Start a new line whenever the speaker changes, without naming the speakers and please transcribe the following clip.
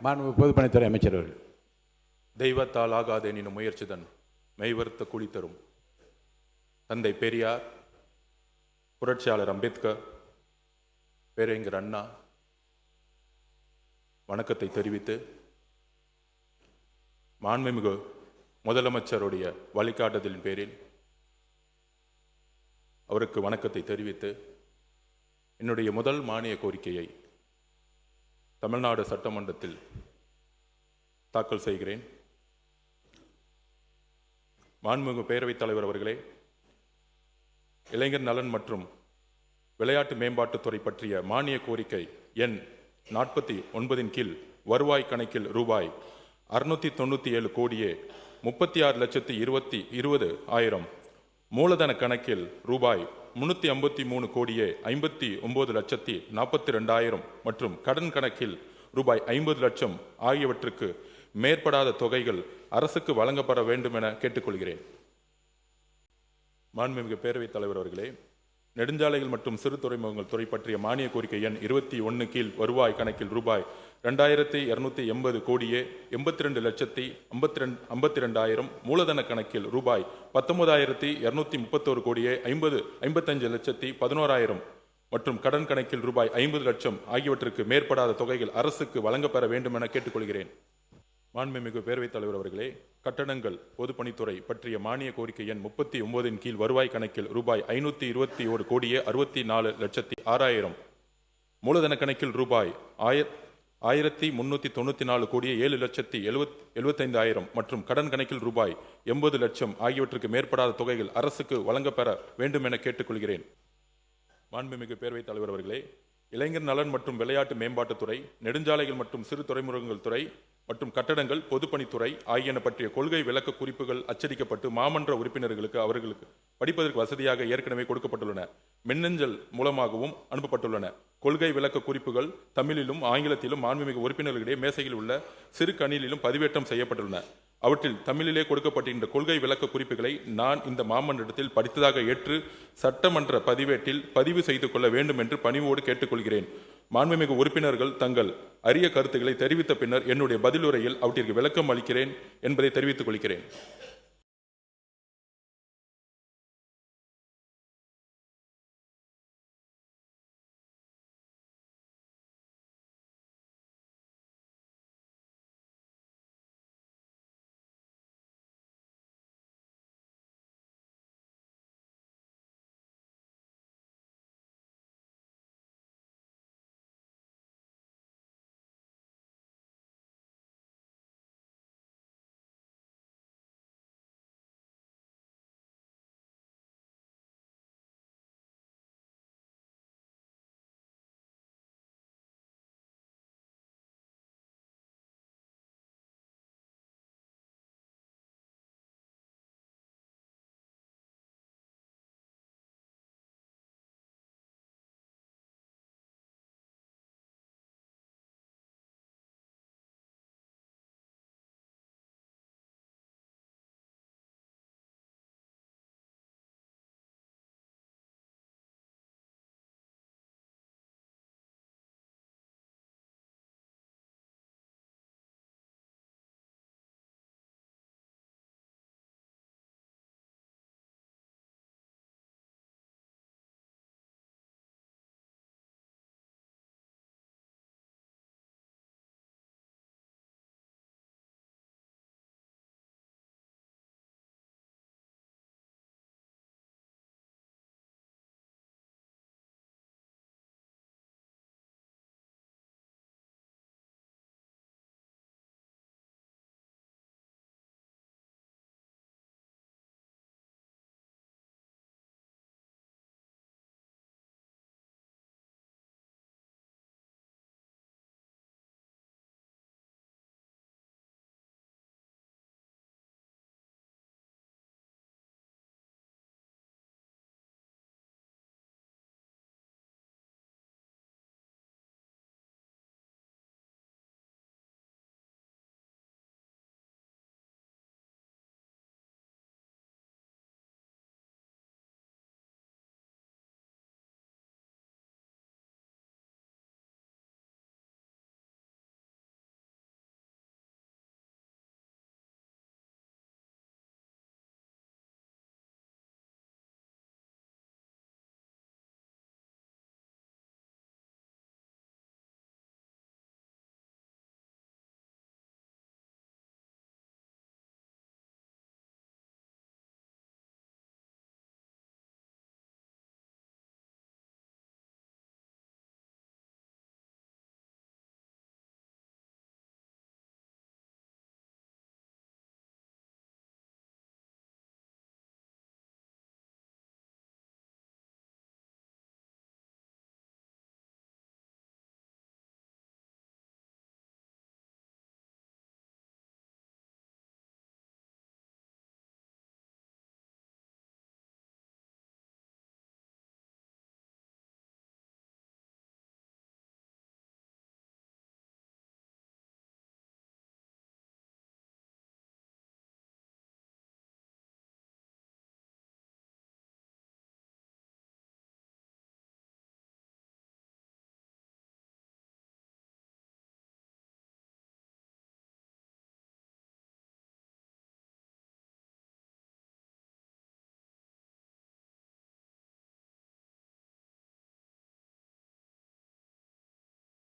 மாண்புமிகு பொதுப்பணித்துறை அமைச்சர் அவர்கள்.
தெய்வத்தால் ஆகாத எனினும் முயற்சிதன் மெய்வருத்த கூலி தரும். தந்தை பெரியார், புரட்சியாளர் அம்பேத்கர், பேரறிஞர் அண்ணா வணக்கத்தை தெரிவித்து, மாண்புமிகு முதலமைச்சருடைய வழிகாட்டுதலின் பேரில் அவருக்கு வணக்கத்தை தெரிவித்து, என்னுடைய முதல் மானிய கோரிக்கையை தமிழ்நாடு சட்டமன்றத்தில் தாக்கல் செய்கிறேன். மாண்புமிகு பேரவைத் தலைவர் அவர்களே, இளைஞர் நலன் மற்றும் விளையாட்டு மேம்பாட்டுத்துறை பற்றிய மானிய கோரிக்கை எண் 49 கீழ் வருவாய் கணக்கில் ரூபாய் 697 கோடியே 36,20,000, மூலதன கணக்கில் ரூபாய் 353 கோடியே 59,42,000 மற்றும் கடன் கணக்கில் ரூபாய் 50 லட்சம் ஆகியவற்றுக்கு மேற்படாத தொகைகள் அரசுக்கு வழங்கப்பட வேண்டும் என கேட்டுக்கொள்கிறேன். மாண்புமிகு பேரவைத் தலைவர் அவர்களே, நெடுஞ்சாலைகள் மற்றும் சிறு துறைமுகங்கள் துறை பற்றிய மானிய கோரிக்கை எண் 21 கீழ் வருவாய் கணக்கில் ரூபாய் 2,280 கோடியே 82,52,000, மூலதன கணக்கில் ரூபாய் 19,231 கோடியே 55,11,000 மற்றும் கடன் கணக்கில் ரூபாய் 50 லட்சம் ஆகியவற்றுக்கு மேற்படாத தொகைகள் அரசுக்கு வழங்கப்பெற வேண்டும் என கேட்டுக்கொள்கிறேன். மாண்புமிகு பேரவைத் தலைவர் அவர்களே, கட்டடங்கள் பொதுப்பணித்துறை பற்றிய மானிய கோரிக்கை எண் 39 கீழ் வருவாய் கணக்கில் ரூபாய் 521 கோடியே 64,06,000, மூலதன கணக்கில் ரூபாய் 1,394 கோடியே 7,75,000 மற்றும் கடன் கணக்கில் ரூபாய் 80 லட்சம் ஆகியவற்றுக்கு மேற்படாத தொகைகள் அரசுக்கு வழங்கப்பெற வேண்டும் என கேட்டுக்கொள்கிறேன். மாண்புமிகு பேரவைத் தலைவர் அவர்களே, இளைஞர் நலன் மற்றும் விளையாட்டு மேம்பாட்டுத்துறை, நெடுஞ்சாலைகள் மற்றும் சிறு துறைமுகங்கள் துறை மற்றும் கட்டடங்கள் பொதுப்பணித்துறை ஆகியன பற்றிய கொள்கை விளக்க குறிப்புகள் அச்சடிக்கப்பட்டு மாமன்ற உறுப்பினர்களுக்கு அவர்களுக்கு படிப்பதற்கு வசதியாக ஏற்கனவே கொடுக்கப்பட்டுள்ளன. மின்னஞ்சல் மூலமாகவும் அனுப்பப்பட்டுள்ளன. கொள்கை விளக்க குறிப்புகள் தமிழிலும் ஆங்கிலத்திலும் மாண்புமிகு உறுப்பினர்களிடையே மேசையில் உள்ள சிறு கணினியிலும் பதிவேற்றம் செய்யப்பட்டுள்ளன. அவற்றில் தமிழிலே கொடுக்கப்பட்டிருந்த கொள்கை விளக்க குறிப்புகளை நான் இந்த மாமன்றத்தில் படித்ததாக ஏற்று சட்டமன்ற பதிவேட்டில் பதிவு செய்து கொள்ள வேண்டும் என்று பணிவோடு கேட்டுக்கொள்கிறேன். மாண்புமிகு உறுப்பினர்கள் தங்கள் அரிய கருத்துக்களை தெரிவித்த பின்னர் என்னுடைய பதிலுரையில் அவற்றிற்கு விளக்கம் அளிக்கிறேன் என்பதை தெரிவித்துக் கொள்கிறேன்.